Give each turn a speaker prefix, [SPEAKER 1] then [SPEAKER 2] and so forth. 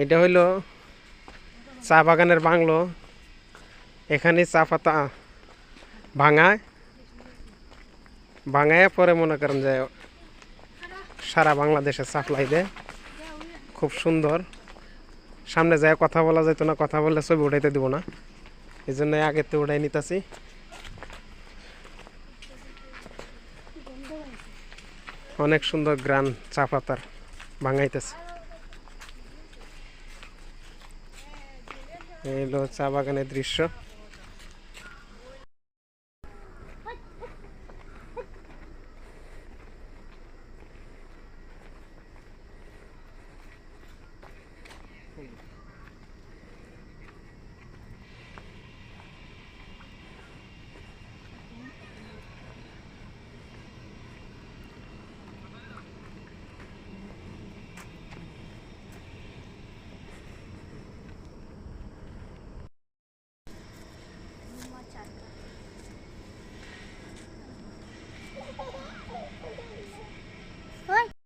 [SPEAKER 1] এটা হইল চা বাগানের বাংলো। এখানে চা পাতা ভাঙায় পরে মনে করেন যে সারা বাংলাদেশে সাপ্লাই দেয়। খুব সুন্দর। সামনে যায় কথা বলা যেত না, কথা বললে ছবি উঠাইতে দিব না, এই জন্য আগের তো উঠাই নিতেছি। অনেক সুন্দর গ্রান চা পাতার ভাঙাইতেছে। এই হলো চা বাগানের দৃশ্য।